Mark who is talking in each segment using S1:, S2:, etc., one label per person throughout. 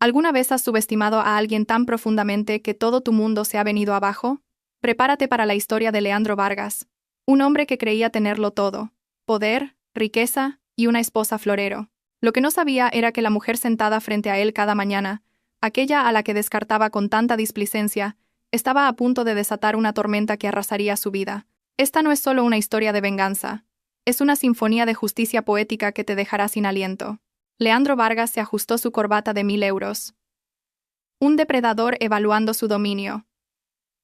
S1: ¿Alguna vez has subestimado a alguien tan profundamente que todo tu mundo se ha venido abajo? Prepárate para la historia de Leandro Vargas, un hombre que creía tenerlo todo: poder, riqueza y una esposa florero. Lo que no sabía era que la mujer sentada frente a él cada mañana, aquella a la que descartaba con tanta displicencia, estaba a punto de desatar una tormenta que arrasaría su vida. Esta no es solo una historia de venganza, es una sinfonía de justicia poética que te dejará sin aliento. Leandro Vargas se ajustó su corbata de 1000 euros. Un depredador evaluando su dominio.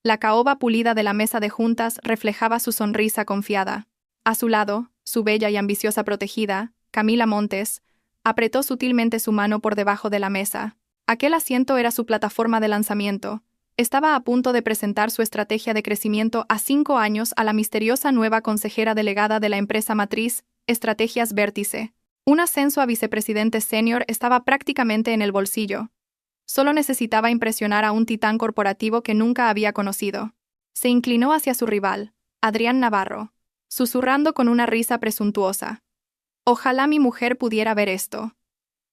S1: La caoba pulida de la mesa de juntas reflejaba su sonrisa confiada. A su lado, su bella y ambiciosa protegida, Camila Montes, apretó sutilmente su mano por debajo de la mesa. Aquel asiento era su plataforma de lanzamiento. Estaba a punto de presentar su estrategia de crecimiento a 5 años a la misteriosa nueva consejera delegada de la empresa matriz, Estrategias Vértice. Un ascenso a vicepresidente senior estaba prácticamente en el bolsillo. Solo necesitaba impresionar a un titán corporativo que nunca había conocido. Se inclinó hacia su rival, Adrián Navarro, susurrando con una risa presuntuosa. Ojalá mi mujer pudiera ver esto.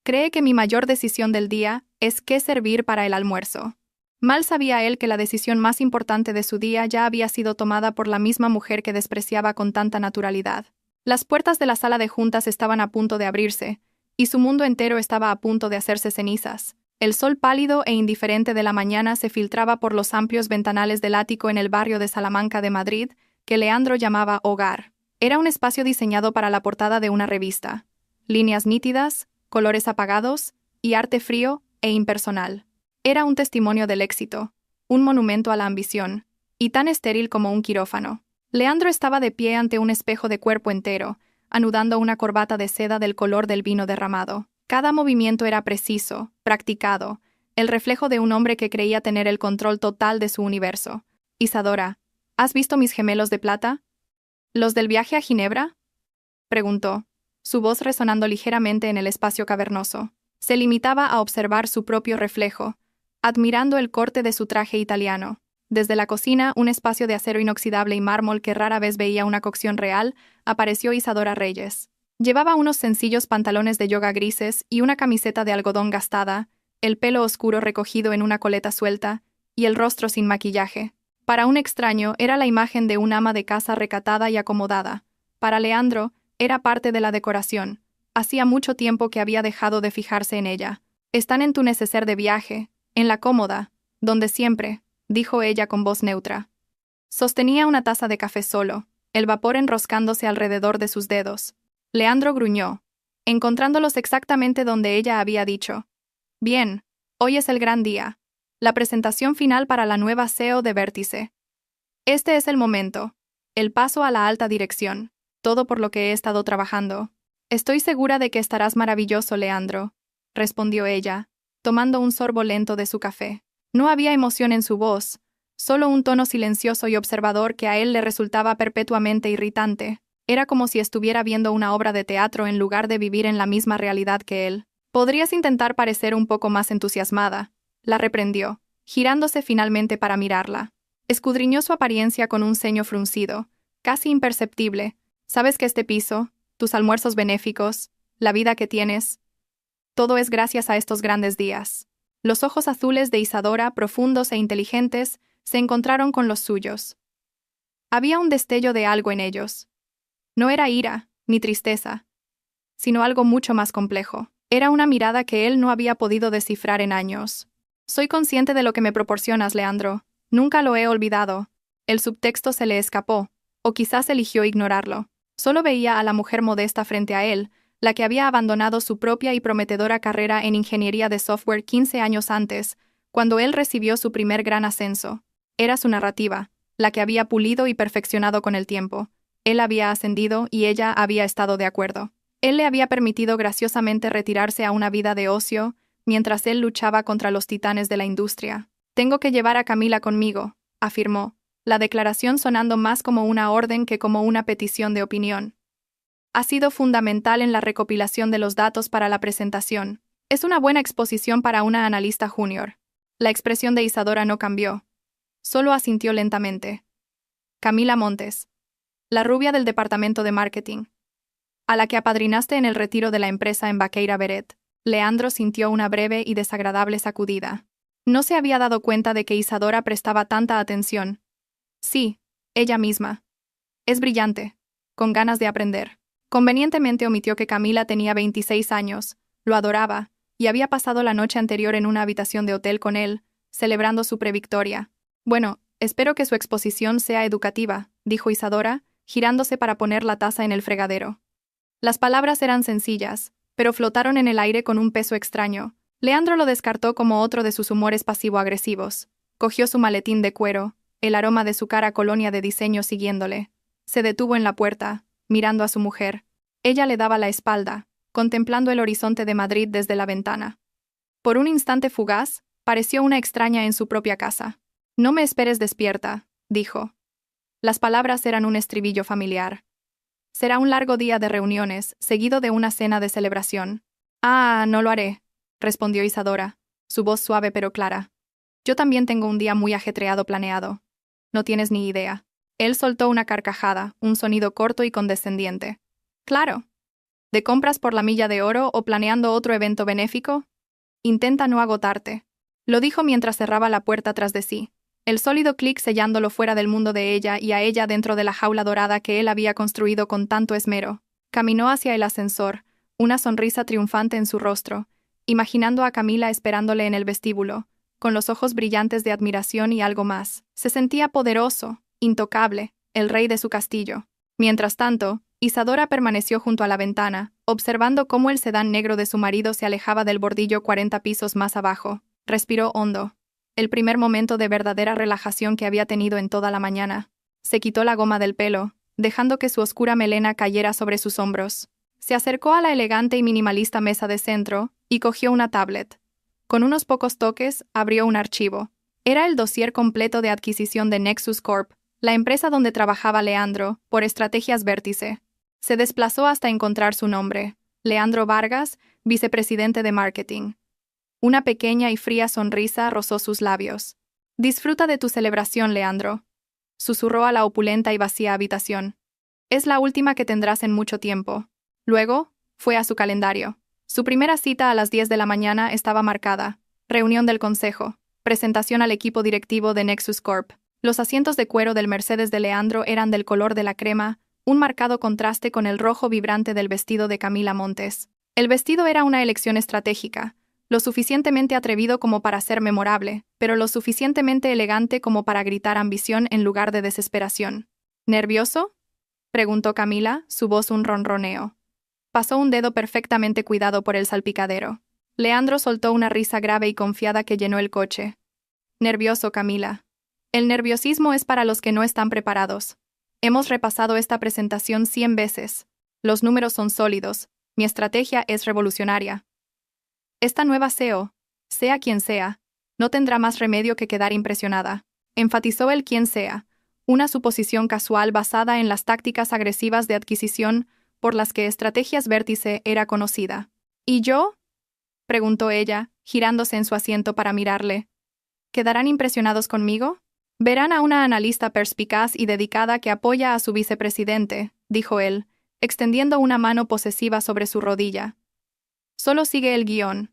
S1: Cree que mi mayor decisión del día es qué servir para el almuerzo. Mal sabía él que la decisión más importante de su día ya había sido tomada por la misma mujer que despreciaba con tanta naturalidad. Las puertas de la sala de juntas estaban a punto de abrirse, y su mundo entero estaba a punto de hacerse cenizas. El sol pálido e indiferente de la mañana se filtraba por los amplios ventanales del ático en el barrio de Salamanca de Madrid, que Leandro llamaba hogar. Era un espacio diseñado para la portada de una revista. Líneas nítidas, colores apagados, y arte frío e impersonal. Era un testimonio del éxito, un monumento a la ambición, y tan estéril como un quirófano. Leandro estaba de pie ante un espejo de cuerpo entero, anudando una corbata de seda del color del vino derramado. Cada movimiento era preciso, practicado, el reflejo de un hombre que creía tener el control total de su universo. Isadora, ¿has visto mis gemelos de plata? ¿Los del viaje a Ginebra?, preguntó, su voz resonando ligeramente en el espacio cavernoso. Se limitaba a observar su propio reflejo, admirando el corte de su traje italiano. Desde la cocina, un espacio de acero inoxidable y mármol que rara vez veía una cocción real, apareció Isadora Reyes. Llevaba unos sencillos pantalones de yoga grises y una camiseta de algodón gastada, el pelo oscuro recogido en una coleta suelta, y el rostro sin maquillaje. Para un extraño, era la imagen de un ama de casa recatada y acomodada. Para Leandro, era parte de la decoración. Hacía mucho tiempo que había dejado de fijarse en ella. «Están en tu neceser de viaje, en la cómoda, donde siempre», dijo ella con voz neutra. Sostenía una taza de café solo, el vapor enroscándose alrededor de sus dedos. Leandro gruñó, encontrándolos exactamente donde ella había dicho. «Bien, hoy es el gran día. La presentación final para la nueva CEO de Vértice. Este es el momento. El paso a la alta dirección. Todo por lo que he estado trabajando. Estoy segura de que estarás maravilloso, Leandro», respondió ella, tomando un sorbo lento de su café. No había emoción en su voz, solo un tono silencioso y observador que a él le resultaba perpetuamente irritante. Era como si estuviera viendo una obra de teatro en lugar de vivir en la misma realidad que él. «Podrías intentar parecer un poco más entusiasmada», la reprendió, girándose finalmente para mirarla. Escudriñó su apariencia con un ceño fruncido, casi imperceptible. «¿Sabes que este piso, tus almuerzos benéficos, la vida que tienes, todo es gracias a estos grandes días?» Los ojos azules de Isadora, profundos e inteligentes, se encontraron con los suyos. Había un destello de algo en ellos. No era ira, ni tristeza, sino algo mucho más complejo. Era una mirada que él no había podido descifrar en años. «Soy consciente de lo que me proporcionas, Leandro. Nunca lo he olvidado». El subtexto se le escapó, o quizás eligió ignorarlo. Solo veía a la mujer modesta frente a él, la que había abandonado su propia y prometedora carrera en ingeniería de software 15 años antes, cuando él recibió su primer gran ascenso. Era su narrativa, la que había pulido y perfeccionado con el tiempo. Él había ascendido y ella había estado de acuerdo. Él le había permitido graciosamente retirarse a una vida de ocio, mientras él luchaba contra los titanes de la industria. «Tengo que llevar a Camila conmigo», afirmó, la declaración sonando más como una orden que como una petición de opinión. «Ha sido fundamental en la recopilación de los datos para la presentación. Es una buena exposición para una analista junior». La expresión de Isadora no cambió. Solo asintió lentamente. «Camila Montes, la rubia del departamento de marketing, a la que apadrinaste en el retiro de la empresa en Baqueira Beret». Leandro sintió una breve y desagradable sacudida. No se había dado cuenta de que Isadora prestaba tanta atención. Sí, ella misma. Es brillante. Con ganas de aprender. Convenientemente omitió que Camila tenía 26 años, lo adoraba, y había pasado la noche anterior en una habitación de hotel con él, celebrando su previctoria. Bueno, espero que su exposición sea educativa, dijo Isadora, girándose para poner la taza en el fregadero. Las palabras eran sencillas, pero flotaron en el aire con un peso extraño. Leandro lo descartó como otro de sus humores pasivo-agresivos. Cogió su maletín de cuero, el aroma de su cara colonia de diseño siguiéndole. Se detuvo en la puerta, mirando a su mujer. Ella le daba la espalda, contemplando el horizonte de Madrid desde la ventana. Por un instante fugaz, pareció una extraña en su propia casa. «No me esperes despierta», dijo. Las palabras eran un estribillo familiar. «Será un largo día de reuniones, seguido de una cena de celebración». «Ah, no lo haré», respondió Isadora, su voz suave pero clara. «Yo también tengo un día muy ajetreado planeado. No tienes ni idea». Él soltó una carcajada, un sonido corto y condescendiente. «Claro. ¿De compras por la milla de oro o planeando otro evento benéfico? Intenta no agotarte». Lo dijo mientras cerraba la puerta tras de sí, el sólido clic sellándolo fuera del mundo de ella y a ella dentro de la jaula dorada que él había construido con tanto esmero. Caminó hacia el ascensor, una sonrisa triunfante en su rostro, imaginando a Camila esperándole en el vestíbulo, con los ojos brillantes de admiración y algo más. Se sentía poderoso, intocable, el rey de su castillo. Mientras tanto, Isadora permaneció junto a la ventana, observando cómo el sedán negro de su marido se alejaba del bordillo 40 pisos más abajo. Respiró hondo. El primer momento de verdadera relajación que había tenido en toda la mañana. Se quitó la goma del pelo, dejando que su oscura melena cayera sobre sus hombros. Se acercó a la elegante y minimalista mesa de centro y cogió una tablet. Con unos pocos toques, abrió un archivo. Era el dossier completo de adquisición de Nexus Corp, la empresa donde trabajaba Leandro, por Estrategias Vértice. Se desplazó hasta encontrar su nombre: Leandro Vargas, vicepresidente de marketing. Una pequeña y fría sonrisa rozó sus labios. «Disfruta de tu celebración, Leandro», susurró a la opulenta y vacía habitación. «Es la última que tendrás en mucho tiempo». Luego, fue a su calendario. Su primera cita a las 10 de la mañana estaba marcada. Reunión del consejo. Presentación al equipo directivo de Nexus Corp. Los asientos de cuero del Mercedes de Leandro eran del color de la crema, un marcado contraste con el rojo vibrante del vestido de Camila Montes. El vestido era una elección estratégica, lo suficientemente atrevido como para ser memorable, pero lo suficientemente elegante como para gritar ambición en lugar de desesperación. «¿Nervioso?», preguntó Camila, su voz un ronroneo. Pasó un dedo perfectamente cuidado por el salpicadero. Leandro soltó una risa grave y confiada que llenó el coche. «Nervioso, Camila. El nerviosismo es para los que no están preparados. Hemos repasado esta presentación 100 veces. Los números son sólidos. Mi estrategia es revolucionaria. Esta nueva CEO, sea quien sea, no tendrá más remedio que quedar impresionada», enfatizó el quien sea, una suposición casual basada en las tácticas agresivas de adquisición por las que Estrategias Vértice era conocida. «¿Y yo?», preguntó ella, girándose en su asiento para mirarle. «¿Quedarán impresionados conmigo? Verán a una analista perspicaz y dedicada que apoya a su vicepresidente», dijo él, extendiendo una mano posesiva sobre su rodilla. «Solo sigue el guión.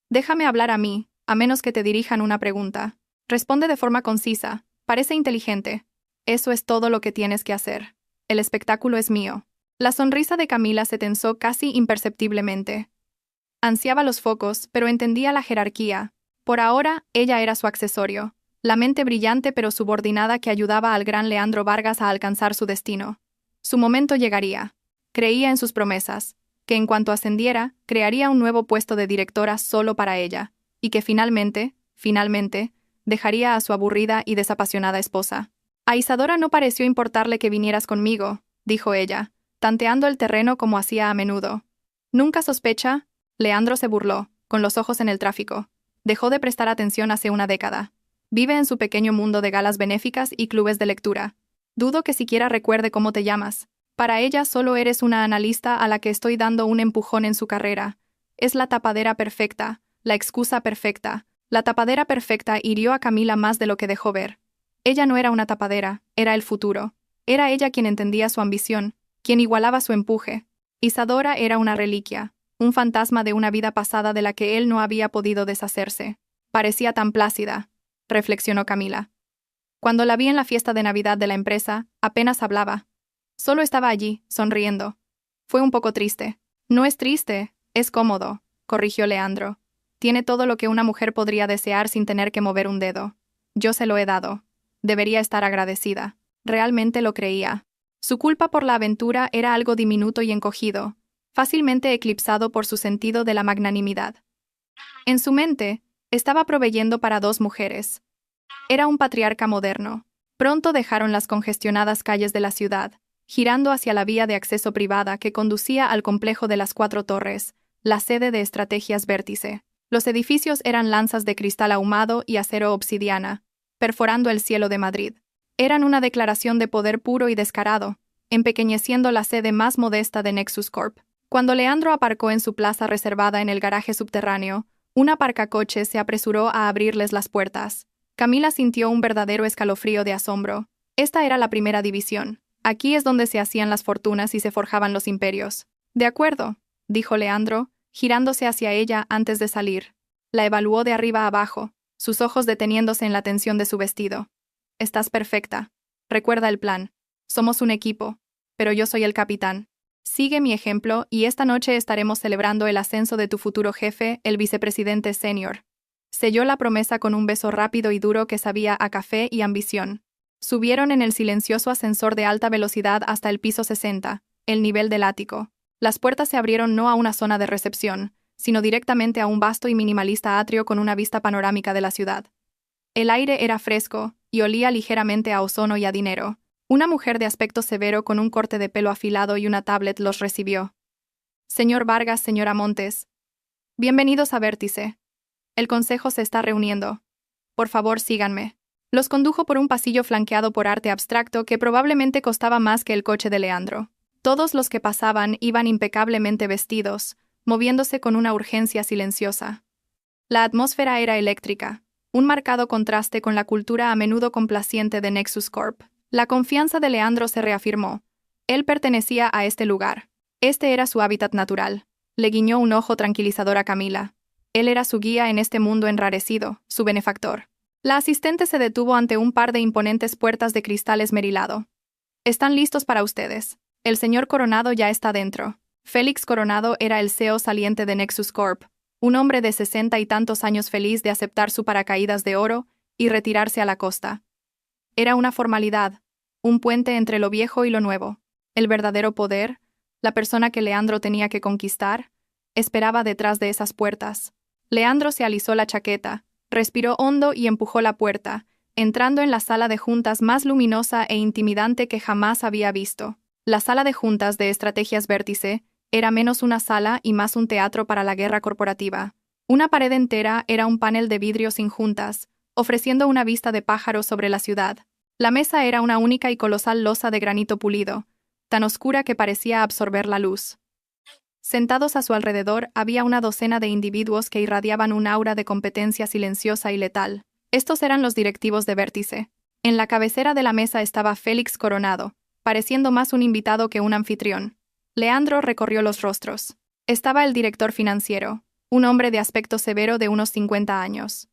S1: Déjame hablar a mí, a menos que te dirijan una pregunta. Responde de forma concisa, parece inteligente. Eso es todo lo que tienes que hacer. El espectáculo es mío». La sonrisa de Camila se tensó casi imperceptiblemente. Ansiaba los focos, pero entendía la jerarquía. Por ahora, ella era su accesorio, la mente brillante pero subordinada que ayudaba al gran Leandro Vargas a alcanzar su destino. Su momento llegaría. Creía en sus promesas, que en cuanto ascendiera, crearía un nuevo puesto de directora solo para ella, y que finalmente, dejaría a su aburrida y desapasionada esposa. «A Isadora no pareció importarle que vinieras conmigo», dijo ella, tanteando el terreno como hacía a menudo. «¿Nunca sospecha?», Leandro se burló, con los ojos en el tráfico. Dejó de prestar atención hace una década. Vive en su pequeño mundo de galas benéficas y clubes de lectura. Dudo que siquiera recuerde cómo te llamas. Para ella solo eres una analista a la que estoy dando un empujón en su carrera. Es la tapadera perfecta, la excusa perfecta. La tapadera perfecta hirió a Camila más de lo que dejó ver. Ella no era una tapadera, era el futuro. Era ella quien entendía su ambición, quien igualaba su empuje. Isadora era una reliquia, un fantasma de una vida pasada de la que él no había podido deshacerse. Parecía tan plácida, reflexionó Camila. Cuando la vi en la fiesta de Navidad de la empresa, apenas hablaba. Solo estaba allí, sonriendo. Fue un poco triste. No es triste, es cómodo, corrigió Leandro. Tiene todo lo que una mujer podría desear sin tener que mover un dedo. Yo se lo he dado. Debería estar agradecida. Realmente lo creía. Su culpa por la aventura era algo diminuto y encogido, fácilmente eclipsado por su sentido de la magnanimidad. En su mente, estaba proveyendo para 2 mujeres. Era un patriarca moderno. Pronto dejaron las congestionadas calles de la ciudad, girando hacia la vía de acceso privada que conducía al complejo de las 4 torres, la sede de Estrategias Vértice. Los edificios eran lanzas de cristal ahumado y acero obsidiana, perforando el cielo de Madrid. Eran una declaración de poder puro y descarado, empequeñeciendo la sede más modesta de Nexus Corp. Cuando Leandro aparcó en su plaza reservada en el garaje subterráneo, un aparcacoches se apresuró a abrirles las puertas. Camila sintió un verdadero escalofrío de asombro. Esta era la primera división. Aquí es donde se hacían las fortunas y se forjaban los imperios. De acuerdo, dijo Leandro, girándose hacia ella antes de salir. La evaluó de arriba a abajo, sus ojos deteniéndose en la tensión de su vestido. Estás perfecta. Recuerda el plan. Somos un equipo, pero yo soy el capitán. Sigue mi ejemplo y esta noche estaremos celebrando el ascenso de tu futuro jefe, el vicepresidente senior. Selló la promesa con un beso rápido y duro que sabía a café y ambición. Subieron en el silencioso ascensor de alta velocidad hasta el piso 60, el nivel del ático. Las puertas se abrieron no a una zona de recepción, sino directamente a un vasto y minimalista atrio con una vista panorámica de la ciudad. El aire era fresco y olía ligeramente a ozono y a dinero. Una mujer de aspecto severo con un corte de pelo afilado y una tablet los recibió. Señor Vargas, señora Montes. Bienvenidos a Vértice. El consejo se está reuniendo. Por favor, síganme. Los condujo por un pasillo flanqueado por arte abstracto que probablemente costaba más que el coche de Leandro. Todos los que pasaban iban impecablemente vestidos, moviéndose con una urgencia silenciosa. La atmósfera era eléctrica, un marcado contraste con la cultura a menudo complaciente de Nexus Corp. La confianza de Leandro se reafirmó. Él pertenecía a este lugar. Este era su hábitat natural. Le guiñó un ojo tranquilizador a Camila. Él era su guía en este mundo enrarecido, su benefactor. La asistente se detuvo ante un par de imponentes puertas de cristal esmerilado. Están listos para ustedes. El señor Coronado ya está dentro. Félix Coronado era el CEO saliente de Nexus Corp, un hombre de 60 y tantos años feliz de aceptar su paracaídas de oro y retirarse a la costa. Era una formalidad, un puente entre lo viejo y lo nuevo. El verdadero poder, la persona que Leandro tenía que conquistar, esperaba detrás de esas puertas. Leandro se alisó la chaqueta, respiró hondo y empujó la puerta, entrando en la sala de juntas más luminosa e intimidante que jamás había visto. La sala de juntas de Estrategias Vértice era menos una sala y más un teatro para la guerra corporativa. Una pared entera era un panel de vidrio sin juntas, ofreciendo una vista de pájaro sobre la ciudad. La mesa era una única y colosal losa de granito pulido, tan oscura que parecía absorber la luz. Sentados a su alrededor había una docena de individuos que irradiaban un aura de competencia silenciosa y letal. Estos eran los directivos de Vértice. En la cabecera de la mesa estaba Félix Coronado, pareciendo más un invitado que un anfitrión. Leandro recorrió los rostros. Estaba el director financiero, un hombre de aspecto severo de unos 50 años.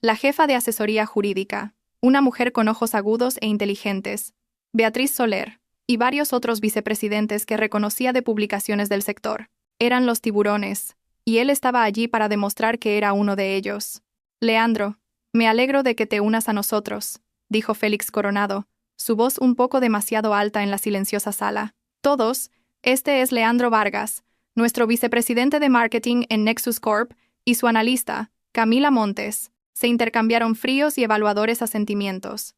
S1: La jefa de asesoría jurídica, una mujer con ojos agudos e inteligentes, Beatriz Soler, y varios otros vicepresidentes que reconocía de publicaciones del sector. Eran los tiburones, y él estaba allí para demostrar que era uno de ellos. Leandro, me alegro de que te unas a nosotros, dijo Félix Coronado, su voz un poco demasiado alta en la silenciosa sala. Todos, este es Leandro Vargas, nuestro vicepresidente de marketing en Nexus Corp, y su analista, Camila Montes. Se intercambiaron fríos y evaluadores asentimientos.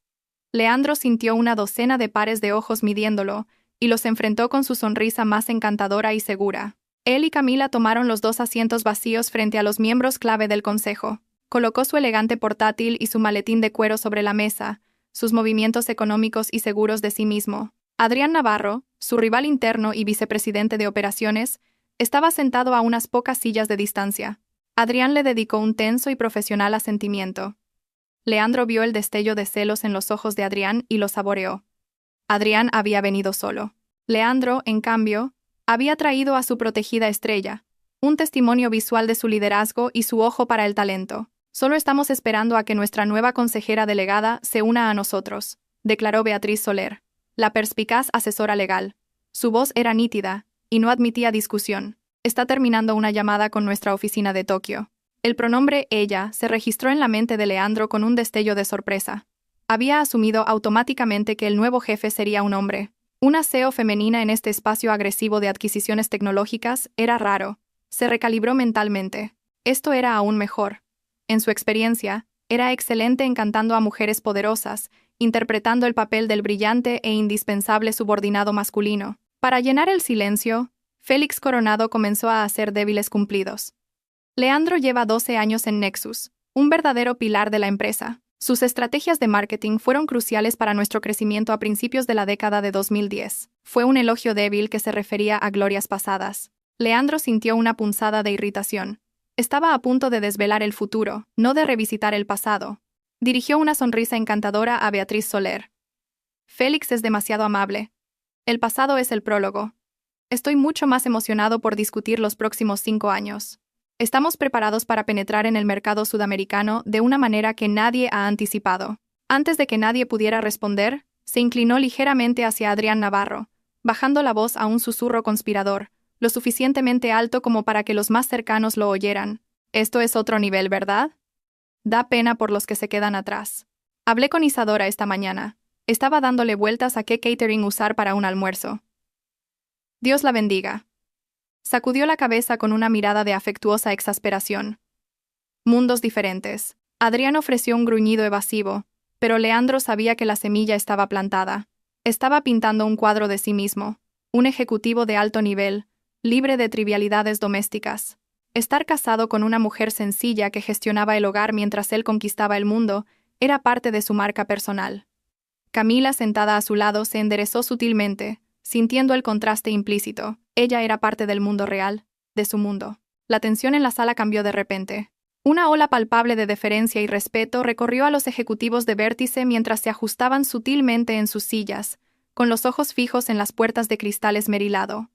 S1: Leandro sintió una docena de pares de ojos midiéndolo, y los enfrentó con su sonrisa más encantadora y segura. Él y Camila tomaron los 2 asientos vacíos frente a los miembros clave del consejo. Colocó su elegante portátil y su maletín de cuero sobre la mesa, sus movimientos económicos y seguros de sí mismo. Adrián Navarro, su rival interno y vicepresidente de operaciones, estaba sentado a unas pocas sillas de distancia. Adrián le dedicó un tenso y profesional asentimiento. Leandro vio el destello de celos en los ojos de Adrián y lo saboreó. Adrián había venido solo. Leandro, en cambio, Había traído a su protegida estrella, un testimonio visual de su liderazgo y su ojo para el talento. Solo estamos esperando a que nuestra nueva consejera delegada se una a nosotros, declaró Beatriz Soler, la perspicaz asesora legal. Su voz era nítida, y no admitía discusión. Está terminando una llamada con nuestra oficina de Tokio. El pronombre ella se registró en la mente de Leandro con un destello de sorpresa. Había asumido automáticamente que el nuevo jefe sería un hombre. Una CEO femenina en este espacio agresivo de adquisiciones tecnológicas era raro. Se recalibró mentalmente. Esto era aún mejor. En su experiencia, era excelente encantando a mujeres poderosas, interpretando el papel del brillante e indispensable subordinado masculino. Para llenar el silencio, Félix Coronado comenzó a hacer débiles cumplidos. Leandro lleva 12 años en Nexus, un verdadero pilar de la empresa. Sus estrategias de marketing fueron cruciales para nuestro crecimiento a principios de la década de 2010. Fue un elogio débil que se refería a glorias pasadas. Leandro sintió una punzada de irritación. Estaba a punto de desvelar el futuro, no de revisitar el pasado. Dirigió una sonrisa encantadora a Beatriz Soler. Félix es demasiado amable. El pasado es el prólogo. Estoy mucho más emocionado por discutir los próximos 5 años. Estamos preparados para penetrar en el mercado sudamericano de una manera que nadie ha anticipado. Antes de que nadie pudiera responder, se inclinó ligeramente hacia Adrián Navarro, bajando la voz a un susurro conspirador, lo suficientemente alto como para que los más cercanos lo oyeran. Esto es otro nivel, ¿verdad? Da pena por los que se quedan atrás. Hablé con Isadora esta mañana. Estaba dándole vueltas a qué catering usar para un almuerzo. Dios la bendiga. Sacudió la cabeza con una mirada de afectuosa exasperación. Mundos diferentes. Adrián ofreció un gruñido evasivo, pero Leandro sabía que la semilla estaba plantada. Estaba pintando un cuadro de sí mismo, un ejecutivo de alto nivel, libre de trivialidades domésticas. Estar casado con una mujer sencilla que gestionaba el hogar mientras él conquistaba el mundo era parte de su marca personal. Camila, sentada a su lado, se enderezó sutilmente, sintiendo el contraste implícito. Ella era parte del mundo real, de su mundo. La tensión en la sala cambió de repente. Una ola palpable de deferencia y respeto recorrió a los ejecutivos de vértice mientras se ajustaban sutilmente en sus sillas, con los ojos fijos en las puertas de cristal esmerilado.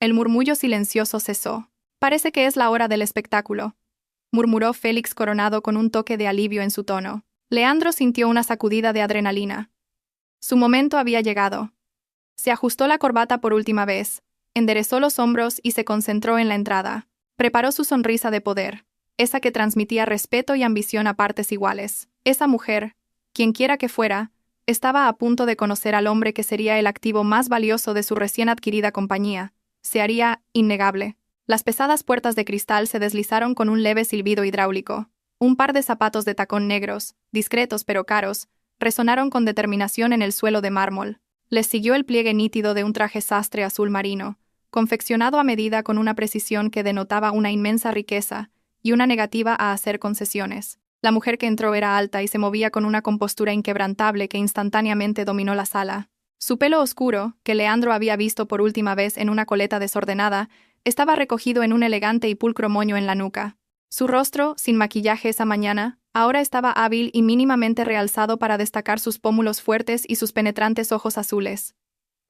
S1: El murmullo silencioso cesó. Parece que es la hora del espectáculo, murmuró Félix Coronado con un toque de alivio en su tono. Leandro sintió una sacudida de adrenalina. Su momento había llegado. Se ajustó la corbata por última vez, enderezó los hombros y se concentró en la entrada. Preparó su sonrisa de poder, esa que transmitía respeto y ambición a partes iguales. Esa mujer, quienquiera que fuera, estaba a punto de conocer al hombre que sería el activo más valioso de su recién adquirida compañía. Se haría innegable. Las pesadas puertas de cristal se deslizaron con un leve silbido hidráulico. Un par de zapatos de tacón negros, discretos pero caros, resonaron con determinación en el suelo de mármol. Les siguió el pliegue nítido de un traje sastre azul marino, confeccionado a medida con una precisión que denotaba una inmensa riqueza y una negativa a hacer concesiones. La mujer que entró era alta y se movía con una compostura inquebrantable que instantáneamente dominó la sala. Su pelo oscuro, que Leandro había visto por última vez en una coleta desordenada, estaba recogido en un elegante y pulcro moño en la nuca. Su rostro, sin maquillaje esa mañana, ahora estaba hábil y mínimamente realzado para destacar sus pómulos fuertes y sus penetrantes ojos azules.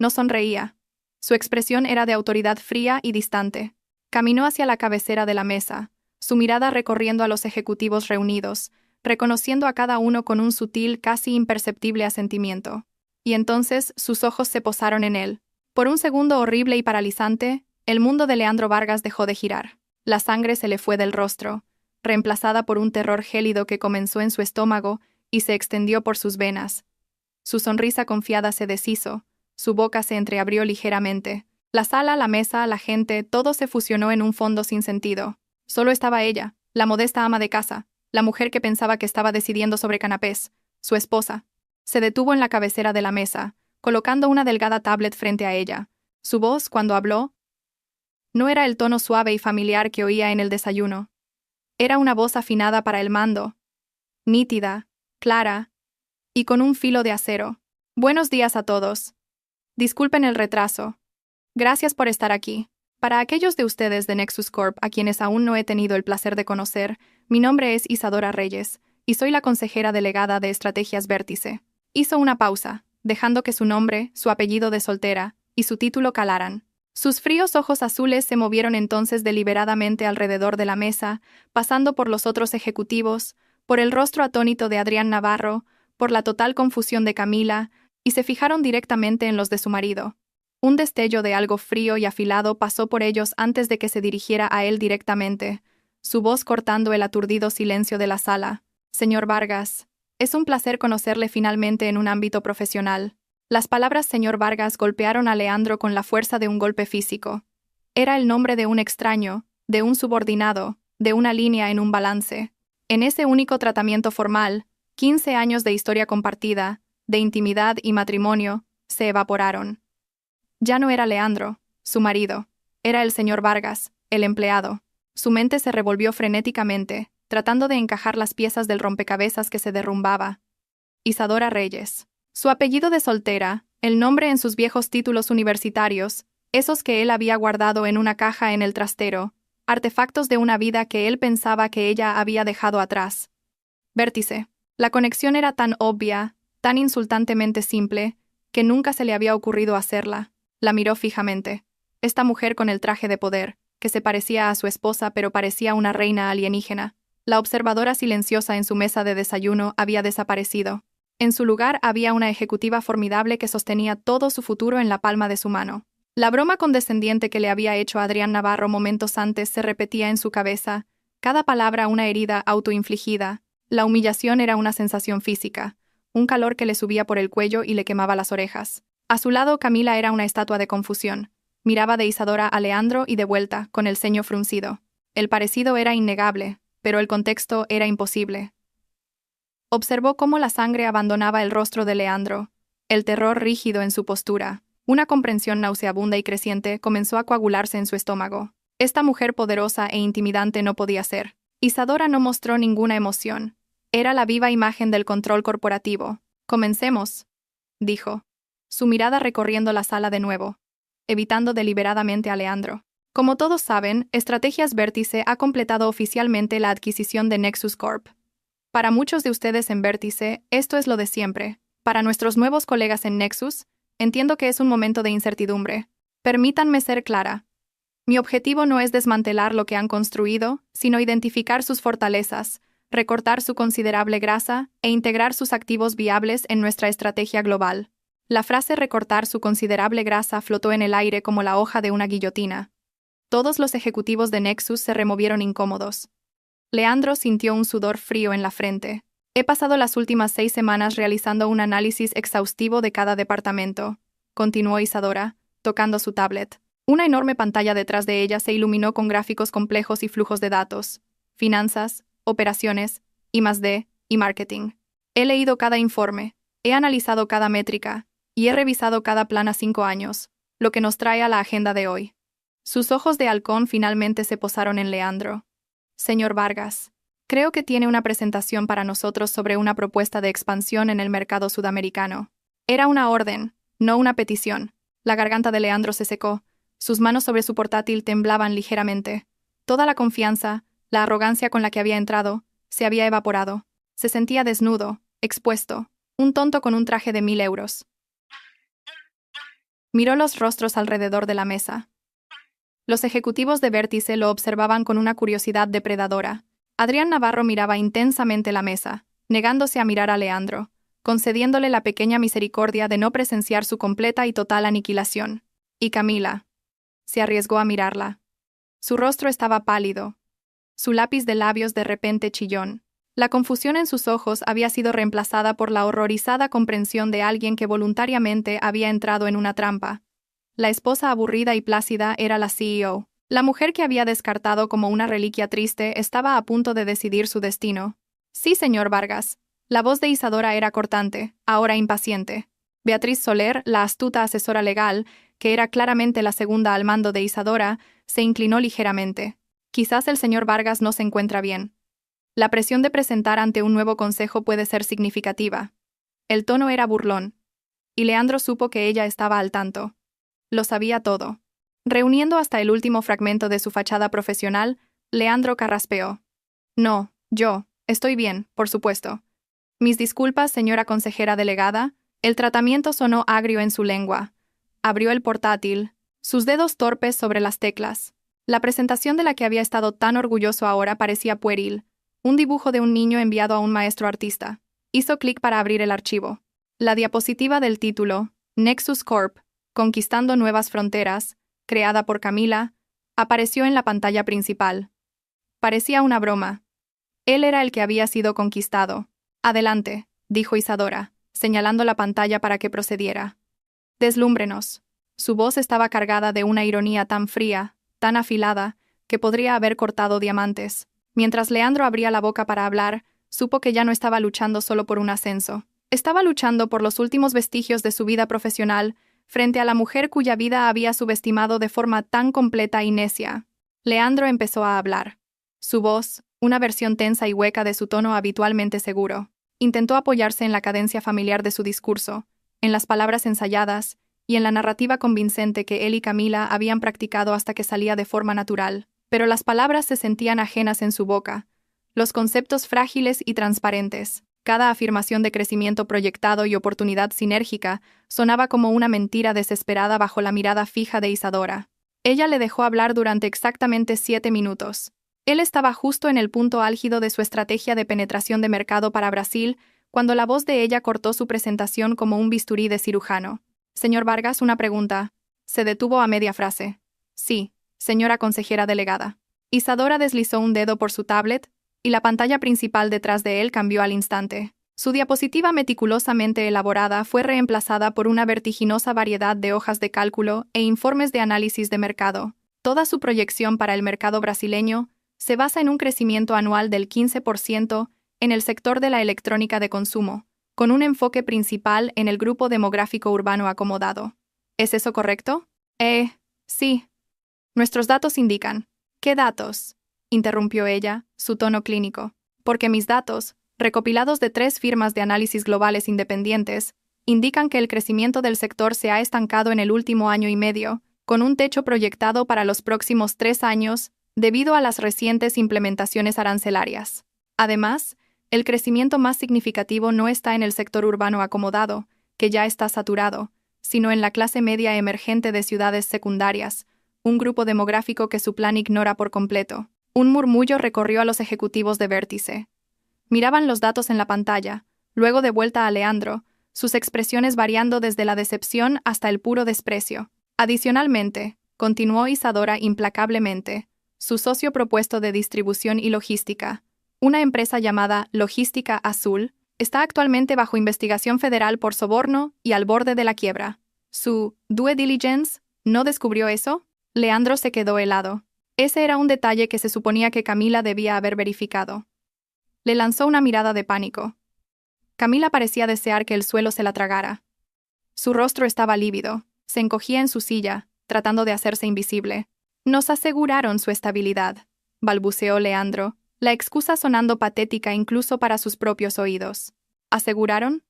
S1: No sonreía. Su expresión era de autoridad fría y distante. Caminó hacia la cabecera de la mesa, su mirada recorriendo a los ejecutivos reunidos, reconociendo a cada uno con un sutil, casi imperceptible asentimiento. Y entonces sus ojos se posaron en él. Por un segundo horrible y paralizante, el mundo de Leandro Vargas dejó de girar. La sangre se le fue del rostro, reemplazada por un terror gélido que comenzó en su estómago y se extendió por sus venas. Su sonrisa confiada se deshizo, su boca se entreabrió ligeramente. La sala, la mesa, la gente, todo se fusionó en un fondo sin sentido. Solo estaba ella, la modesta ama de casa, la mujer que pensaba que estaba decidiendo sobre canapés, su esposa. Se detuvo en la cabecera de la mesa, colocando una delgada tablet frente a ella. Su voz, cuando habló, no era el tono suave y familiar que oía en el desayuno. Era una voz afinada para el mando, nítida, clara, y con un filo de acero. Buenos días a todos. Disculpen el retraso. Gracias por estar aquí. Para aquellos de ustedes de Nexus Corp a quienes aún no he tenido el placer de conocer, mi nombre es Isadora Reyes, y soy la consejera delegada de Estrategias Vértice. Hizo una pausa, dejando que su nombre, su apellido de soltera y su título calaran. Sus fríos ojos azules se movieron entonces deliberadamente alrededor de la mesa, pasando por los otros ejecutivos, por el rostro atónito de Adrián Navarro, por la total confusión de Camila, y se fijaron directamente en los de su marido. Un destello de algo frío y afilado pasó por ellos antes de que se dirigiera a él directamente, su voz cortando el aturdido silencio de la sala. «Señor Vargas, es un placer conocerle finalmente en un ámbito profesional». Las palabras señor Vargas golpearon a Leandro con la fuerza de un golpe físico. Era el nombre de un extraño, de un subordinado, de una línea en un balance. En ese único tratamiento formal, 15 años de historia compartida, de intimidad y matrimonio, se evaporaron. Ya no era Leandro, su marido. Era el señor Vargas, el empleado. Su mente se revolvió frenéticamente, tratando de encajar las piezas del rompecabezas que se derrumbaba. Isadora Reyes. Su apellido de soltera, el nombre en sus viejos títulos universitarios, esos que él había guardado en una caja en el trastero, artefactos de una vida que él pensaba que ella había dejado atrás. Vértice. La conexión era tan obvia, tan insultantemente simple, que nunca se le había ocurrido hacerla. La miró fijamente. Esta mujer con el traje de poder, que se parecía a su esposa pero parecía una reina alienígena. La observadora silenciosa en su mesa de desayuno había desaparecido. En su lugar había una ejecutiva formidable que sostenía todo su futuro en la palma de su mano. La broma condescendiente que le había hecho Adrián Navarro momentos antes se repetía en su cabeza, cada palabra una herida autoinfligida. La humillación era una sensación física, un calor que le subía por el cuello y le quemaba las orejas. A su lado Camila era una estatua de confusión. Miraba de Isadora a Leandro y de vuelta, con el ceño fruncido. El parecido era innegable, pero el contexto era imposible. Observó cómo la sangre abandonaba el rostro de Leandro, el terror rígido en su postura. Una comprensión nauseabunda y creciente comenzó a coagularse en su estómago. Esta mujer poderosa e intimidante no podía ser. Isadora no mostró ninguna emoción. Era la viva imagen del control corporativo. «Comencemos», dijo, su mirada recorriendo la sala de nuevo, evitando deliberadamente a Leandro. Como todos saben, Estrategias Vértice ha completado oficialmente la adquisición de Nexus Corp. Para muchos de ustedes en Vértice, esto es lo de siempre. Para nuestros nuevos colegas en Nexus, entiendo que es un momento de incertidumbre. Permítanme ser clara. Mi objetivo no es desmantelar lo que han construido, sino identificar sus fortalezas, recortar su considerable grasa e integrar sus activos viables en nuestra estrategia global. La frase recortar su considerable grasa flotó en el aire como la hoja de una guillotina. Todos los ejecutivos de Nexus se removieron incómodos. Leandro sintió un sudor frío en la frente. He pasado las últimas 6 semanas realizando un análisis exhaustivo de cada departamento, continuó Isadora, tocando su tablet. Una enorme pantalla detrás de ella se iluminó con gráficos complejos y flujos de datos, finanzas, operaciones, I+D y marketing. He leído cada informe, he analizado cada métrica, y he revisado cada plan a 5 años, lo que nos trae a la agenda de hoy. Sus ojos de halcón finalmente se posaron en Leandro. Señor Vargas, creo que tiene una presentación para nosotros sobre una propuesta de expansión en el mercado sudamericano. Era una orden, no una petición. La garganta de Leandro se secó, sus manos sobre su portátil temblaban ligeramente. Toda la confianza, la arrogancia con la que había entrado, se había evaporado. Se sentía desnudo, expuesto, un tonto con un traje de 1000 euros. Miró los rostros alrededor de la mesa. Los ejecutivos de Vértice lo observaban con una curiosidad depredadora. Adrián Navarro miraba intensamente la mesa, negándose a mirar a Leandro, concediéndole la pequeña misericordia de no presenciar su completa y total aniquilación. Y Camila se arriesgó a mirarla. Su rostro estaba pálido. Su lápiz de labios de repente chillón. La confusión en sus ojos había sido reemplazada por la horrorizada comprensión de alguien que voluntariamente había entrado en una trampa. La esposa aburrida y plácida era la CEO. La mujer que había descartado como una reliquia triste estaba a punto de decidir su destino. Sí, señor Vargas. La voz de Isadora era cortante, ahora impaciente. Beatriz Soler, la astuta asesora legal, que era claramente la segunda al mando de Isadora, se inclinó ligeramente. Quizás el señor Vargas no se encuentra bien. La presión de presentar ante un nuevo consejo puede ser significativa. El tono era burlón. Y Leandro supo que ella estaba al tanto. Lo sabía todo. Reuniendo hasta el último fragmento de su fachada profesional, Leandro carraspeó. No, yo, estoy bien, por supuesto. Mis disculpas, señora consejera delegada, el tratamiento sonó agrio en su lengua. Abrió el portátil, sus dedos torpes sobre las teclas. La presentación de la que había estado tan orgulloso ahora parecía pueril, un dibujo de un niño enviado a un maestro artista. Hizo clic para abrir el archivo. La diapositiva del título, Nexus Corp, Conquistando Nuevas Fronteras, creada por Camila, apareció en la pantalla principal. Parecía una broma. Él era el que había sido conquistado. Adelante, dijo Isadora, señalando la pantalla para que procediera. Deslúmbrenos. Su voz estaba cargada de una ironía tan fría, tan afilada, que podría haber cortado diamantes. Mientras Leandro abría la boca para hablar, supo que ya no estaba luchando solo por un ascenso. Estaba luchando por los últimos vestigios de su vida profesional, frente a la mujer cuya vida había subestimado de forma tan completa y necia. Leandro empezó a hablar. Su voz, una versión tensa y hueca de su tono habitualmente seguro, intentó apoyarse en la cadencia familiar de su discurso, en las palabras ensayadas y en la narrativa convincente que él y Camila habían practicado hasta que salía de forma natural, pero las palabras se sentían ajenas en su boca, los conceptos frágiles y transparentes. Cada afirmación de crecimiento proyectado y oportunidad sinérgica sonaba como una mentira desesperada bajo la mirada fija de Isadora. Ella le dejó hablar durante exactamente 7 minutos. Él estaba justo en el punto álgido de su estrategia de penetración de mercado para Brasil, cuando la voz de ella cortó su presentación como un bisturí de cirujano. Señor Vargas, una pregunta. Se detuvo a media frase. Sí, señora consejera delegada. Isadora deslizó un dedo por su tablet, y la pantalla principal detrás de él cambió al instante. Su diapositiva meticulosamente elaborada fue reemplazada por una vertiginosa variedad de hojas de cálculo e informes de análisis de mercado. Toda su proyección para el mercado brasileño se basa en un crecimiento anual del 15% en el sector de la electrónica de consumo, con un enfoque principal en el grupo demográfico urbano acomodado. ¿Es eso correcto? Sí. Nuestros datos indican. ¿Qué datos?, interrumpió ella, su tono clínico. Porque mis datos, recopilados de 3 firmas de análisis globales independientes, indican que el crecimiento del sector se ha estancado en el último año y medio, con un techo proyectado para los próximos 3 años, debido a las recientes implementaciones arancelarias. Además, el crecimiento más significativo no está en el sector urbano acomodado, que ya está saturado, sino en la clase media emergente de ciudades secundarias, un grupo demográfico que su plan ignora por completo. Un murmullo recorrió a los ejecutivos de Vértice. Miraban los datos en la pantalla, luego de vuelta a Leandro, sus expresiones variando desde la decepción hasta el puro desprecio. Adicionalmente, continuó Isadora implacablemente, su socio propuesto de distribución y logística, una empresa llamada Logística Azul, está actualmente bajo investigación federal por soborno y al borde de la quiebra. ¿Su due diligence no descubrió eso? Leandro se quedó helado. Ese era un detalle que se suponía que Camila debía haber verificado. Le lanzó una mirada de pánico. Camila parecía desear que el suelo se la tragara. Su rostro estaba lívido, se encogía en su silla, tratando de hacerse invisible. Nos aseguraron su estabilidad, balbuceó Leandro, la excusa sonando patética incluso para sus propios oídos. ¿Aseguraron?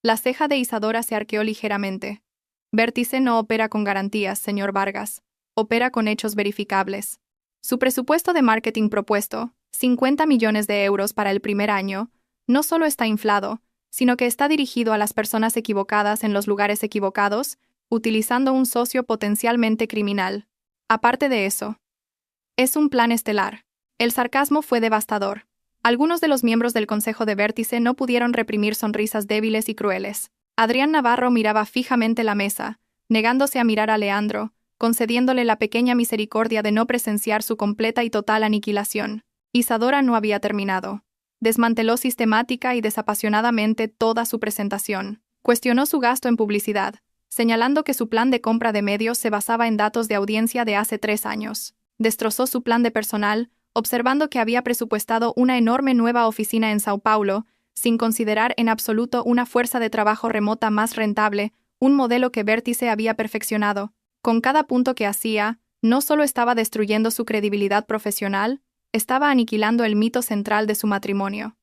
S1: La ceja de Isadora se arqueó ligeramente. Vértice no opera con garantías, señor Vargas. Opera con hechos verificables. Su presupuesto de marketing propuesto, 50 millones de euros para el primer año, no solo está inflado, sino que está dirigido a las personas equivocadas en los lugares equivocados, utilizando un socio potencialmente criminal. Aparte de eso, es un plan estelar. El sarcasmo fue devastador. Algunos de los miembros del Consejo de Vértice no pudieron reprimir sonrisas débiles y crueles. Adrián Navarro miraba fijamente la mesa, negándose a mirar a Leandro, concediéndole la pequeña misericordia de no presenciar su completa y total aniquilación. Isadora no había terminado. Desmanteló sistemática y desapasionadamente toda su presentación. Cuestionó su gasto en publicidad, señalando que su plan de compra de medios se basaba en datos de audiencia de hace 3 años. Destrozó su plan de personal, observando que había presupuestado una enorme nueva oficina en Sao Paulo, sin considerar en absoluto una fuerza de trabajo remota más rentable, un modelo que Vértice había perfeccionado. Con cada punto que hacía, no solo estaba destruyendo su credibilidad profesional, estaba aniquilando el mito central de su matrimonio.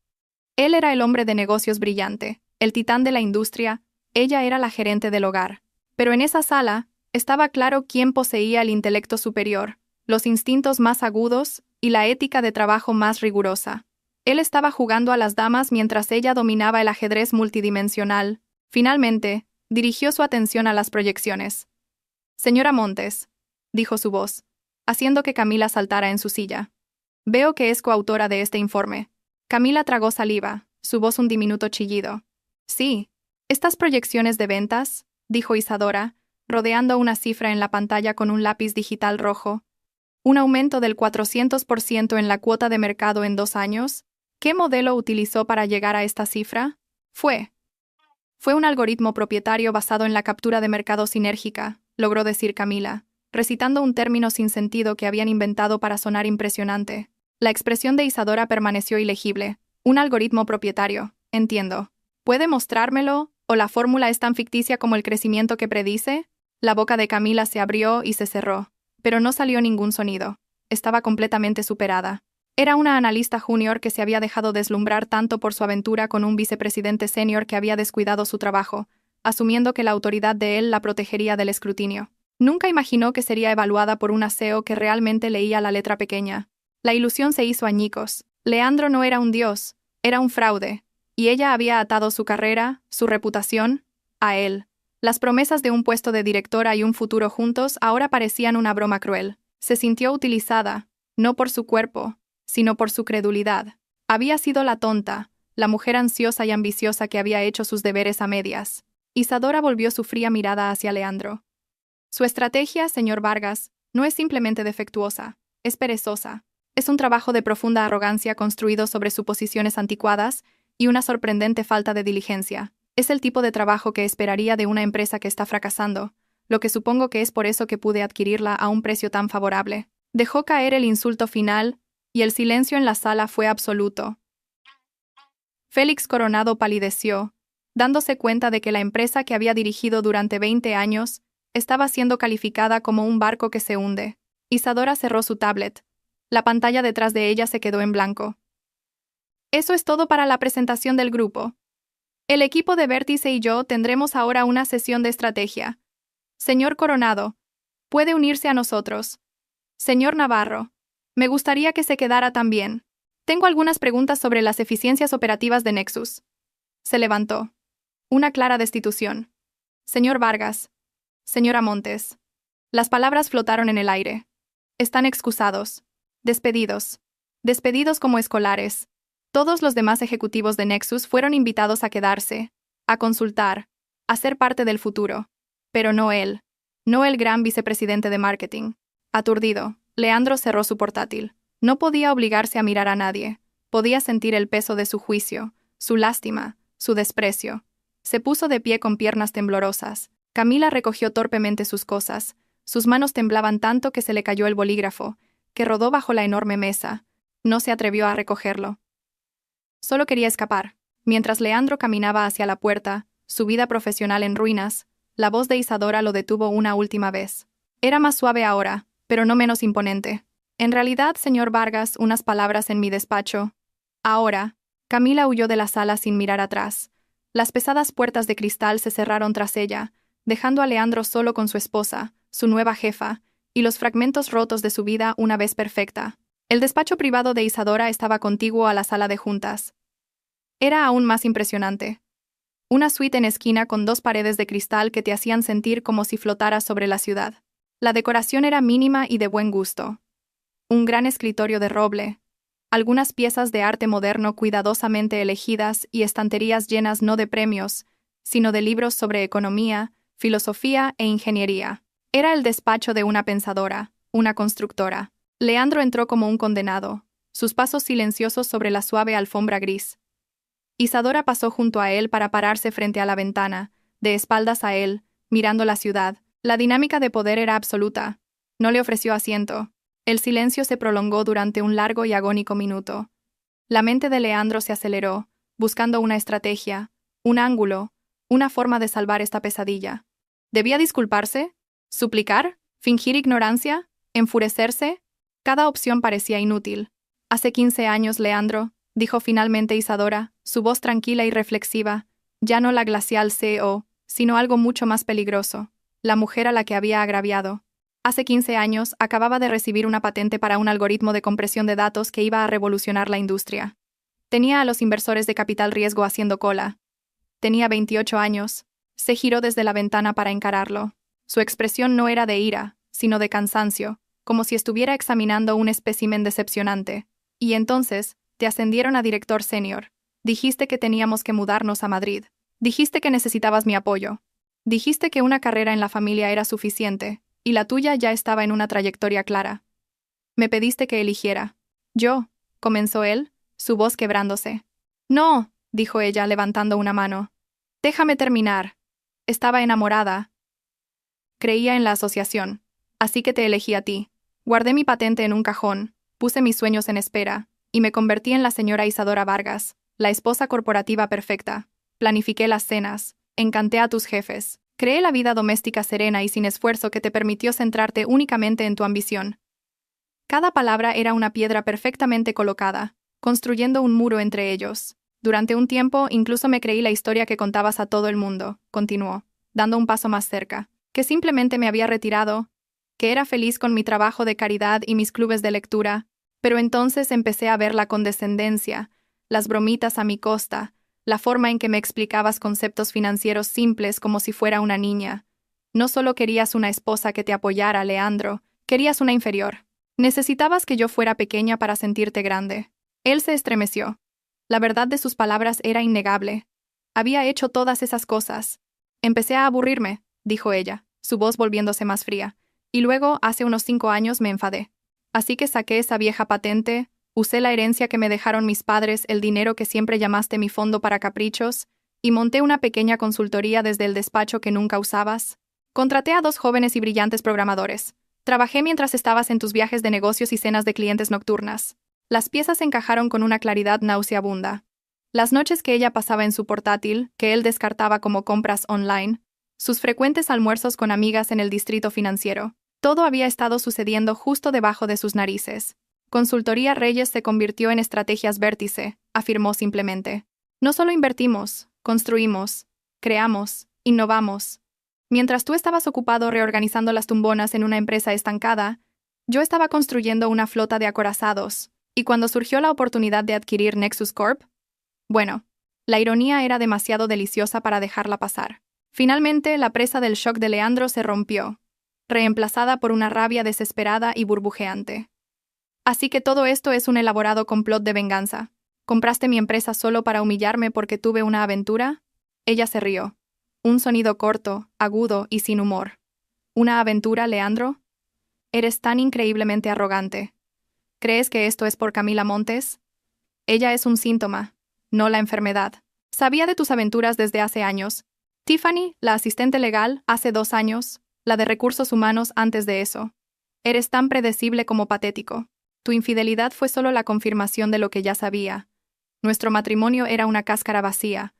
S1: Él era el hombre de negocios brillante, el titán de la industria, ella era la gerente del hogar. Pero en esa sala, estaba claro quién poseía el intelecto superior, los instintos más agudos y la ética de trabajo más rigurosa. Él estaba jugando a las damas mientras ella dominaba el ajedrez multidimensional. Finalmente, dirigió su atención a las proyecciones. Señora Montes, dijo su voz, haciendo que Camila saltara en su silla. Veo que es coautora de este informe. Camila tragó saliva, su voz un diminuto chillido. Sí. Estas proyecciones de ventas, dijo Isadora, rodeando una cifra en la pantalla con un lápiz digital rojo. Un aumento del 400% en la cuota de mercado en 2 años. ¿Qué modelo utilizó para llegar a esta cifra? Fue un algoritmo propietario basado en la captura de mercado sinérgica, logró decir Camila, recitando un término sin sentido que habían inventado para sonar impresionante. La expresión de Isadora permaneció ilegible. Un algoritmo propietario, entiendo. ¿Puede mostrármelo? ¿O la fórmula es tan ficticia como el crecimiento que predice? La boca de Camila se abrió y se cerró, pero no salió ningún sonido. Estaba completamente superada. Era una analista junior que se había dejado deslumbrar tanto por su aventura con un vicepresidente senior que había descuidado su trabajo, asumiendo que la autoridad de él la protegería del escrutinio. Nunca imaginó que sería evaluada por un aseo que realmente leía la letra pequeña. La ilusión se hizo añicos. Leandro no era un dios, era un fraude, y ella había atado su carrera, su reputación, a él. Las promesas de un puesto de directora y un futuro juntos ahora parecían una broma cruel. Se sintió utilizada, no por su cuerpo, sino por su credulidad. Había sido la tonta, la mujer ansiosa y ambiciosa que había hecho sus deberes a medias. Isadora volvió su fría mirada hacia Leandro. Su estrategia, señor Vargas, no es simplemente defectuosa, es perezosa. Es un trabajo de profunda arrogancia construido sobre suposiciones anticuadas y una sorprendente falta de diligencia. Es el tipo de trabajo que esperaría de una empresa que está fracasando, lo que supongo que es por eso que pude adquirirla a un precio tan favorable. Dejó caer el insulto final, y el silencio en la sala fue absoluto. Félix Coronado palideció, dándose cuenta de que la empresa que había dirigido durante 20 años estaba siendo calificada como un barco que se hunde. Isadora cerró su tablet. La pantalla detrás de ella se quedó en blanco. Eso es todo para la presentación del grupo. El equipo de Vértice y yo tendremos ahora una sesión de estrategia. Señor Coronado, puede unirse a nosotros. Señor Navarro, me gustaría que se quedara también. Tengo algunas preguntas sobre las eficiencias operativas de Nexus. Se levantó. Una clara destitución. Señor Vargas. Señora Montes. Las palabras flotaron en el aire. Están excusados. Despedidos. Despedidos como escolares. Todos los demás ejecutivos de Nexus fueron invitados a quedarse, a consultar, a ser parte del futuro. Pero no él. No el gran vicepresidente de marketing. Aturdido, Leandro cerró su portátil. No podía obligarse a mirar a nadie. Podía sentir el peso de su juicio, su lástima, su desprecio. Se puso de pie con piernas temblorosas. Camila recogió torpemente sus cosas. Sus manos temblaban tanto que se le cayó el bolígrafo, que rodó bajo la enorme mesa. No se atrevió a recogerlo. Solo quería escapar. Mientras Leandro caminaba hacia la puerta, su vida profesional en ruinas, la voz de Isadora lo detuvo una última vez. Era más suave ahora, pero no menos imponente. En realidad, señor Vargas, unas palabras en mi despacho. Ahora, Camila huyó de la sala sin mirar atrás. Las pesadas puertas de cristal se cerraron tras ella, dejando a Leandro solo con su esposa, su nueva jefa, y los fragmentos rotos de su vida una vez perfecta. El despacho privado de Isadora estaba contiguo a la sala de juntas. Era aún más impresionante. Una suite en esquina con 2 paredes de cristal que te hacían sentir como si flotaras sobre la ciudad. La decoración era mínima y de buen gusto. Un gran escritorio de roble, algunas piezas de arte moderno cuidadosamente elegidas y estanterías llenas no de premios, sino de libros sobre economía, filosofía e ingeniería. Era el despacho de una pensadora, una constructora. Leandro entró como un condenado, sus pasos silenciosos sobre la suave alfombra gris. Isadora pasó junto a él para pararse frente a la ventana, de espaldas a él, mirando la ciudad. La dinámica de poder era absoluta. No le ofreció asiento. El silencio se prolongó durante un largo y agónico minuto. La mente de Leandro se aceleró, buscando una estrategia, un ángulo, una forma de salvar esta pesadilla. ¿Debía disculparse? ¿Suplicar? ¿Fingir ignorancia? ¿Enfurecerse? Cada opción parecía inútil. Hace 15 años, Leandro, dijo finalmente Isadora, su voz tranquila y reflexiva, ya no la glacial CEO, sino algo mucho más peligroso, la mujer a la que había agraviado. Hace 15 años acababa de recibir una patente para un algoritmo de compresión de datos que iba a revolucionar la industria. Tenía a los inversores de capital riesgo haciendo cola. Tenía 28 años. Se giró desde la ventana para encararlo. Su expresión no era de ira, sino de cansancio, como si estuviera examinando un espécimen decepcionante. Y entonces, te ascendieron a director senior. Dijiste que teníamos que mudarnos a Madrid. Dijiste que necesitabas mi apoyo. Dijiste que una carrera en la familia era suficiente, y la tuya ya estaba en una trayectoria clara. Me pediste que eligiera. Yo, comenzó él, su voz quebrándose. No, dijo ella levantando una mano. Déjame terminar. Estaba enamorada. Creía en la asociación, así que te elegí a ti. Guardé mi patente en un cajón, puse mis sueños en espera, y me convertí en la señora Isadora Vargas, la esposa corporativa perfecta. Planifiqué las cenas, encanté a tus jefes, creé la vida doméstica serena y sin esfuerzo que te permitió centrarte únicamente en tu ambición. Cada palabra era una piedra perfectamente colocada, construyendo un muro entre ellos. Durante un tiempo incluso me creí la historia que contabas a todo el mundo, continuó, dando un paso más cerca, que simplemente me había retirado, que era feliz con mi trabajo de caridad y mis clubes de lectura, pero entonces empecé a ver la condescendencia, las bromitas a mi costa, la forma en que me explicabas conceptos financieros simples como si fuera una niña. No solo querías una esposa que te apoyara, Leandro, querías una inferior. Necesitabas que yo fuera pequeña para sentirte grande. Él se estremeció. La verdad de sus palabras era innegable. Había hecho todas esas cosas. Empecé a aburrirme, dijo ella, su voz volviéndose más fría, y luego, hace unos 5 años, me enfadé. Así que saqué esa vieja patente, usé la herencia que me dejaron mis padres, el dinero que siempre llamaste mi fondo para caprichos, y monté una pequeña consultoría desde el despacho que nunca usabas. Contraté a 2 jóvenes y brillantes programadores. Trabajé mientras estabas en tus viajes de negocios y cenas de clientes nocturnas. Las piezas encajaron con una claridad nauseabunda. Las noches que ella pasaba en su portátil, que él descartaba como compras online, sus frecuentes almuerzos con amigas en el distrito financiero, todo había estado sucediendo justo debajo de sus narices. Consultoría Reyes se convirtió en Estrategias Vértice, afirmó simplemente. No solo invertimos, construimos, creamos, innovamos. Mientras tú estabas ocupado reorganizando las tumbonas en una empresa estancada, yo estaba construyendo una flota de acorazados. ¿Y cuando surgió la oportunidad de adquirir Nexus Corp? Bueno, la ironía era demasiado deliciosa para dejarla pasar. Finalmente, la presa del shock de Leandro se rompió, reemplazada por una rabia desesperada y burbujeante. Así que todo esto es un elaborado complot de venganza. ¿Compraste mi empresa solo para humillarme porque tuve una aventura? Ella se rió. Un sonido corto, agudo y sin humor. ¿Una aventura, Leandro? Eres tan increíblemente arrogante. ¿Crees que esto es por Camila Montes? Ella es un síntoma, no la enfermedad. Sabía de tus aventuras desde hace años. Tiffany, la asistente legal, hace 2 años, la de recursos humanos antes de eso. Eres tan predecible como patético. Tu infidelidad fue solo la confirmación de lo que ya sabía. Nuestro matrimonio era una cáscara vacía,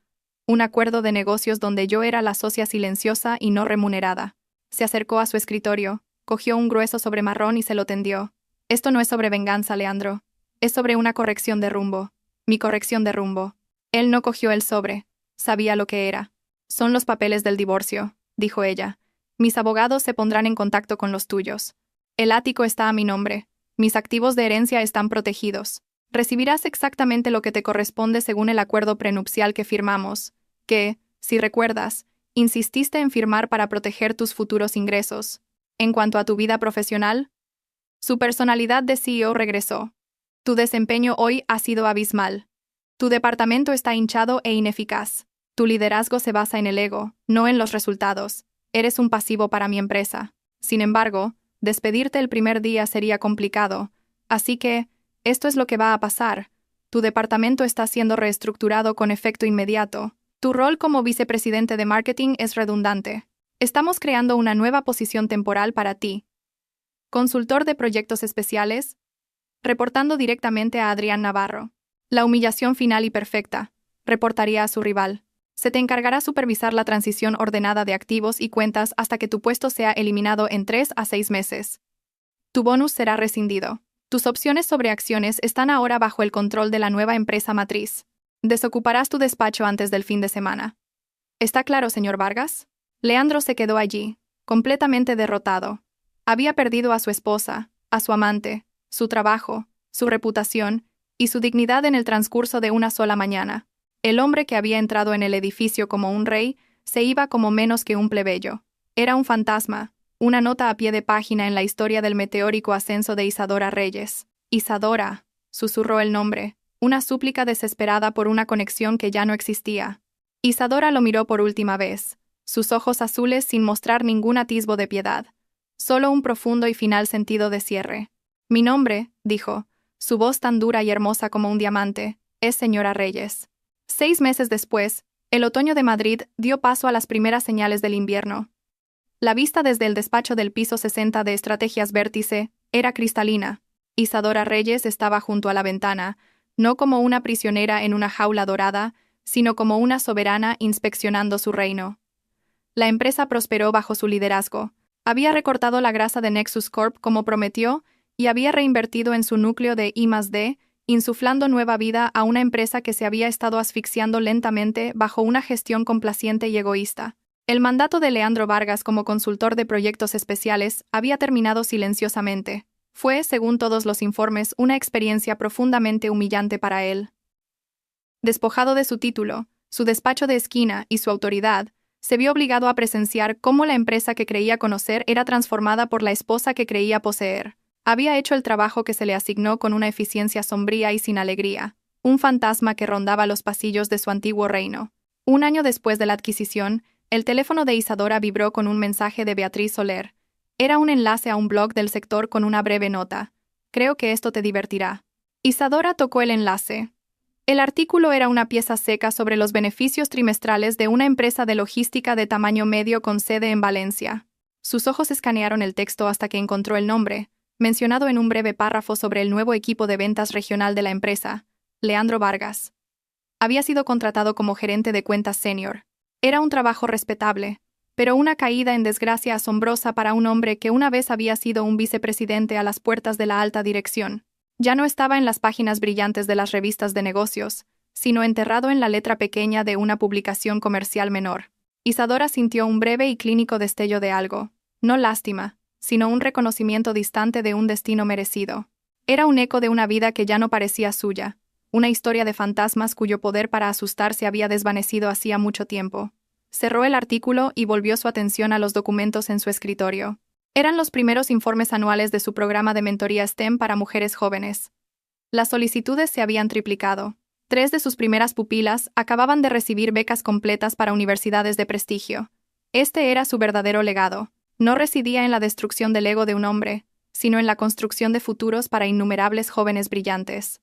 S1: un acuerdo de negocios donde yo era la socia silenciosa y no remunerada. Se acercó a su escritorio, cogió un grueso sobre marrón y se lo tendió. Esto no es sobre venganza, Leandro. Es sobre una corrección de rumbo. Mi corrección de rumbo. Él no cogió el sobre. Sabía lo que era. Son los papeles del divorcio, dijo ella. Mis abogados se pondrán en contacto con los tuyos. El ático está a mi nombre. Mis activos de herencia están protegidos. Recibirás exactamente lo que te corresponde según el acuerdo prenupcial que firmamos, que, si recuerdas, insististe en firmar para proteger tus futuros ingresos. En cuanto a tu vida profesional, su personalidad de CEO regresó. Tu desempeño hoy ha sido abismal. Tu departamento está hinchado e ineficaz. Tu liderazgo se basa en el ego, no en los resultados. Eres un pasivo para mi empresa. Sin embargo, despedirte el primer día sería complicado, así que, esto es lo que va a pasar. Tu departamento está siendo reestructurado con efecto inmediato. Tu rol como vicepresidente de marketing es redundante. Estamos creando una nueva posición temporal para ti. Consultor de proyectos especiales, reportando directamente a Adrián Navarro. La humillación final y perfecta, reportaría a su rival. Se te encargará supervisar la transición ordenada de activos y cuentas hasta que tu puesto sea eliminado en 3 a 6 meses. Tu bonus será rescindido. Tus opciones sobre acciones están ahora bajo el control de la nueva empresa matriz. Desocuparás tu despacho antes del fin de semana. ¿Está claro, señor Vargas? Leandro se quedó allí, completamente derrotado. Había perdido a su esposa, a su amante, su trabajo, su reputación y su dignidad en el transcurso de una sola mañana. El hombre que había entrado en el edificio como un rey se iba como menos que un plebeyo. Era un fantasma, Una nota a pie de página en la historia del meteórico ascenso de Isadora Reyes. Isadora, susurró el nombre, una súplica desesperada por una conexión que ya no existía. Isadora lo miró por última vez, sus ojos azules sin mostrar ningún atisbo de piedad, solo un profundo y final sentido de cierre. Mi nombre, dijo, su voz tan dura y hermosa como un diamante, es señora Reyes. 6 meses después, el otoño de Madrid dio paso a las primeras señales del invierno. La vista desde el despacho del piso 60 de Estrategias Vértice era cristalina. Isadora Reyes estaba junto a la ventana, no como una prisionera en una jaula dorada, sino como una soberana inspeccionando su reino. La empresa prosperó bajo su liderazgo. Había recortado la grasa de Nexus Corp como prometió y había reinvertido en su núcleo de I+D, insuflando nueva vida a una empresa que se había estado asfixiando lentamente bajo una gestión complaciente y egoísta. El mandato de Leandro Vargas como consultor de proyectos especiales había terminado silenciosamente. Fue, según todos los informes, una experiencia profundamente humillante para él. Despojado de su título, su despacho de esquina y su autoridad, se vio obligado a presenciar cómo la empresa que creía conocer era transformada por la esposa que creía poseer. Había hecho el trabajo que se le asignó con una eficiencia sombría y sin alegría, un fantasma que rondaba los pasillos de su antiguo reino. 1 año después de la adquisición, el teléfono de Isadora vibró con un mensaje de Beatriz Soler. Era un enlace a un blog del sector con una breve nota. Creo que esto te divertirá. Isadora tocó el enlace. El artículo era una pieza seca sobre los beneficios trimestrales de una empresa de logística de tamaño medio con sede en Valencia. Sus ojos escanearon el texto hasta que encontró el nombre, mencionado en un breve párrafo sobre el nuevo equipo de ventas regional de la empresa, Leandro Vargas. Había sido contratado como gerente de cuentas senior. Era un trabajo respetable, pero una caída en desgracia asombrosa para un hombre que una vez había sido un vicepresidente a las puertas de la alta dirección. Ya no estaba en las páginas brillantes de las revistas de negocios, sino enterrado en la letra pequeña de una publicación comercial menor. Isadora sintió un breve y clínico destello de algo, no lástima, sino un reconocimiento distante de un destino merecido. Era un eco de una vida que ya no parecía suya, una historia de fantasmas cuyo poder para asustar se había desvanecido hacía mucho tiempo. Cerró el artículo y volvió su atención a los documentos en su escritorio. Eran los primeros informes anuales de su programa de mentoría STEM para mujeres jóvenes. Las solicitudes se habían triplicado. 3 de sus primeras pupilas acababan de recibir becas completas para universidades de prestigio. Este era su verdadero legado. No residía en la destrucción del ego de un hombre, sino en la construcción de futuros para innumerables jóvenes brillantes.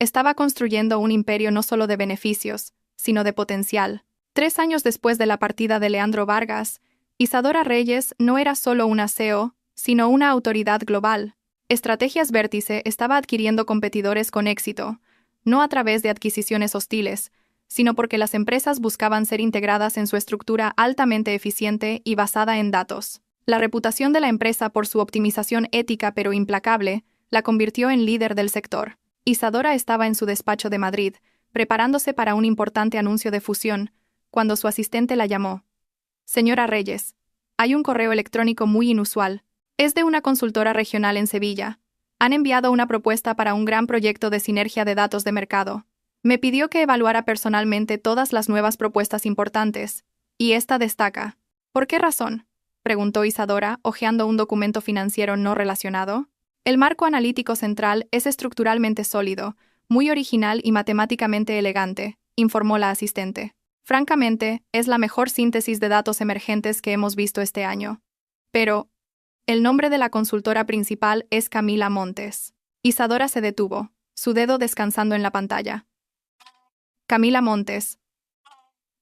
S1: Estaba construyendo un imperio no solo de beneficios, sino de potencial. 3 años después de la partida de Leandro Vargas, Isadora Reyes no era solo una CEO, sino una autoridad global. Estrategias Vértice estaba adquiriendo competidores con éxito, no a través de adquisiciones hostiles, sino porque las empresas buscaban ser integradas en su estructura altamente eficiente y basada en datos. La reputación de la empresa por su optimización ética pero implacable la convirtió en líder del sector. Isadora estaba en su despacho de Madrid, preparándose para un importante anuncio de fusión, cuando su asistente la llamó. Señora Reyes, hay un correo electrónico muy inusual. Es de una consultora regional en Sevilla. Han enviado una propuesta para un gran proyecto de sinergia de datos de mercado. Me pidió que evaluara personalmente todas las nuevas propuestas importantes, y esta destaca. ¿Por qué razón?, preguntó Isadora, hojeando un documento financiero no relacionado. El marco analítico central es estructuralmente sólido, muy original y matemáticamente elegante, informó la asistente. Francamente, es la mejor síntesis de datos emergentes que hemos visto este año. Pero, el nombre de la consultora principal es Camila Montes. Isadora se detuvo, su dedo descansando en la pantalla. Camila Montes.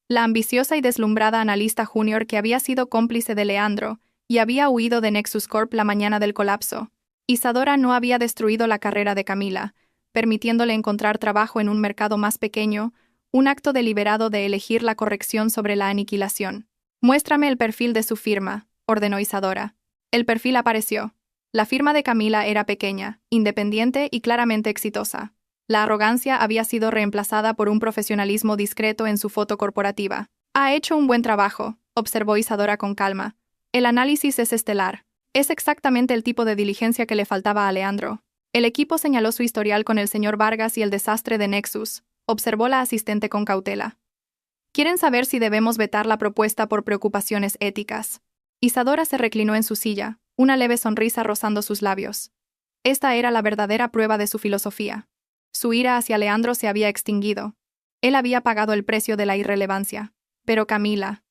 S1: La ambiciosa y deslumbrada analista junior que había sido cómplice de Leandro y había huido de Nexus Corp la mañana del colapso. Isadora no había destruido la carrera de Camila, permitiéndole encontrar trabajo en un mercado más pequeño, un acto deliberado de elegir la corrección sobre la aniquilación. Muéstrame el perfil de su firma, ordenó Isadora. El perfil apareció. La firma de Camila era pequeña, independiente y claramente exitosa. La arrogancia había sido reemplazada por un profesionalismo discreto en su foto corporativa. Ha hecho un buen trabajo, observó Isadora con calma. El análisis es estelar. Es exactamente el tipo de diligencia que le faltaba a Leandro. El equipo señaló su historial con el señor Vargas y el desastre de Nexus, observó la asistente con cautela. Quieren saber si debemos vetar la propuesta por preocupaciones éticas. Isadora se reclinó en su silla, una leve sonrisa rozando sus labios. Esta era la verdadera prueba de su filosofía. Su ira hacia Leandro se había extinguido. Él había pagado el precio de la irrelevancia. Pero Camila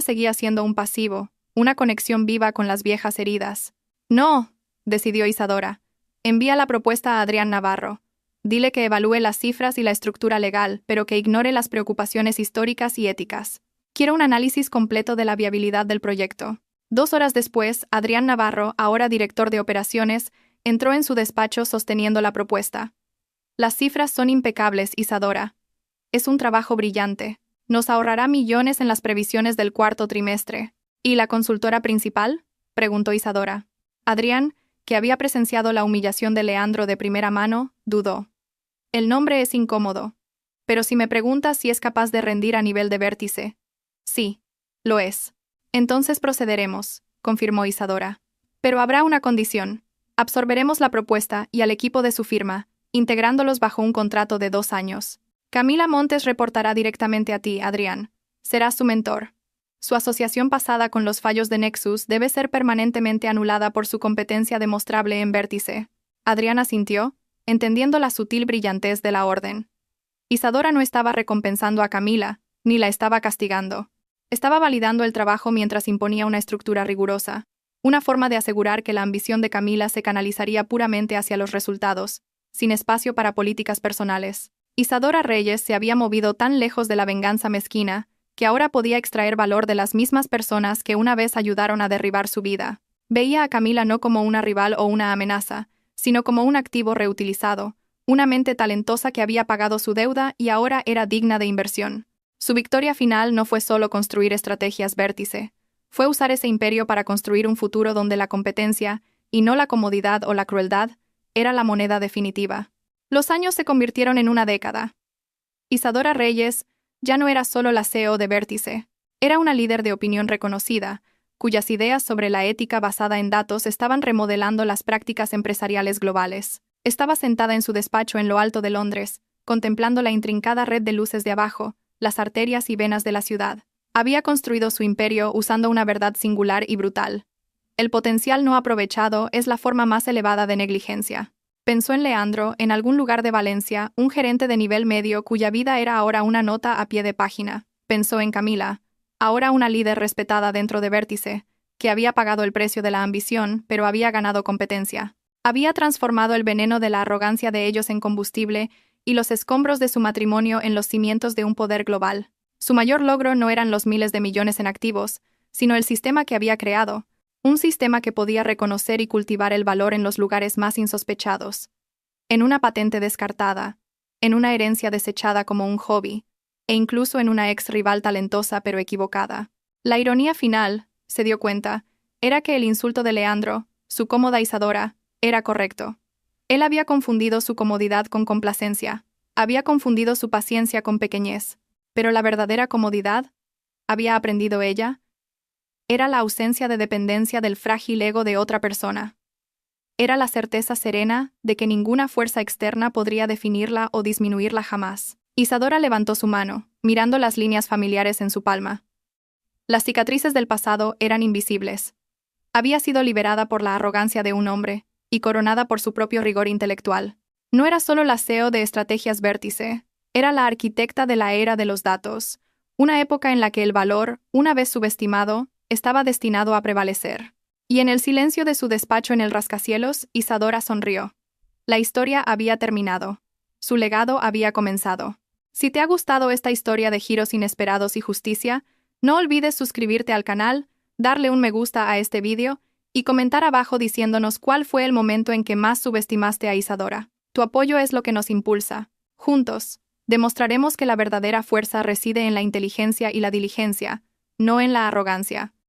S1: seguía siendo un pasivo, una conexión viva con las viejas heridas. No, decidió Isadora. Envía la propuesta a Adrián Navarro. Dile que evalúe las cifras y la estructura legal, pero que ignore las preocupaciones históricas y éticas. Quiero un análisis completo de la viabilidad del proyecto. 2 horas después, Adrián Navarro, ahora director de operaciones, entró en su despacho sosteniendo la propuesta. Las cifras son impecables, Isadora. Es un trabajo brillante. Nos ahorrará millones en las previsiones del cuarto trimestre. ¿Y la consultora principal?, preguntó Isadora. Adrián, que había presenciado la humillación de Leandro de primera mano, dudó. El nombre es incómodo. Pero si me preguntas si es capaz de rendir a nivel de vértice. Sí, lo es. Entonces procederemos, confirmó Isadora. Pero habrá una condición. Absorberemos la propuesta y al equipo de su firma, integrándolos bajo un contrato de 2 años. Camila Montes reportará directamente a ti, Adrián. Serás su mentor. Su asociación pasada con los fallos de Nexus debe ser permanentemente anulada por su competencia demostrable en vértice. Adrián asintió, entendiendo la sutil brillantez de la orden. Isadora no estaba recompensando a Camila, ni la estaba castigando. Estaba validando el trabajo mientras imponía una estructura rigurosa, una forma de asegurar que la ambición de Camila se canalizaría puramente hacia los resultados, sin espacio para políticas personales. Isadora Reyes se había movido tan lejos de la venganza mezquina, que ahora podía extraer valor de las mismas personas que una vez ayudaron a derribar su vida. Veía a Camila no como una rival o una amenaza, sino como un activo reutilizado, una mente talentosa que había pagado su deuda y ahora era digna de inversión. Su victoria final no fue solo construir estrategias vértice, fue usar ese imperio para construir un futuro donde la competencia, y no la comodidad o la crueldad, era la moneda definitiva. Los años se convirtieron en una década. Isadora Reyes ya no era solo la CEO de Vértice, era una líder de opinión reconocida, cuyas ideas sobre la ética basada en datos estaban remodelando las prácticas empresariales globales. Estaba sentada en su despacho en lo alto de Londres, contemplando la intrincada red de luces de abajo, las arterias y venas de la ciudad. Había construido su imperio usando una verdad singular y brutal. El potencial no aprovechado es la forma más elevada de negligencia. Pensó en Leandro, en algún lugar de Valencia, un gerente de nivel medio cuya vida era ahora una nota a pie de página. Pensó en Camila, ahora una líder respetada dentro de Vértice, que había pagado el precio de la ambición, pero había ganado competencia. Había transformado el veneno de la arrogancia de ellos en combustible y los escombros de su matrimonio en los cimientos de un poder global. Su mayor logro no eran los miles de millones en activos, sino el sistema que había creado, un sistema que podía reconocer y cultivar el valor en los lugares más insospechados, en una patente descartada, en una herencia desechada como un hobby, e incluso en una ex rival talentosa pero equivocada. La ironía final, se dio cuenta, era que el insulto de Leandro, su cómoda Isadora, era correcto. Él había confundido su comodidad con complacencia, había confundido su paciencia con pequeñez, pero la verdadera comodidad, había aprendido ella, era la ausencia de dependencia del frágil ego de otra persona. Era la certeza serena de que ninguna fuerza externa podría definirla o disminuirla jamás. Isadora levantó su mano, mirando las líneas familiares en su palma. Las cicatrices del pasado eran invisibles. Había sido liberada por la arrogancia de un hombre, y coronada por su propio rigor intelectual. No era solo la CEO de Estrategias Vértice, era la arquitecta de la era de los datos, una época en la que el valor, una vez subestimado, estaba destinado a prevalecer. Y en el silencio de su despacho en el rascacielos, Isadora sonrió. La historia había terminado. Su legado había comenzado. Si te ha gustado esta historia de giros inesperados y justicia, no olvides suscribirte al canal, darle un me gusta a este vídeo y comentar abajo diciéndonos cuál fue el momento en que más subestimaste a Isadora. Tu apoyo es lo que nos impulsa. Juntos, demostraremos que la verdadera fuerza reside en la inteligencia y la diligencia, no en la arrogancia.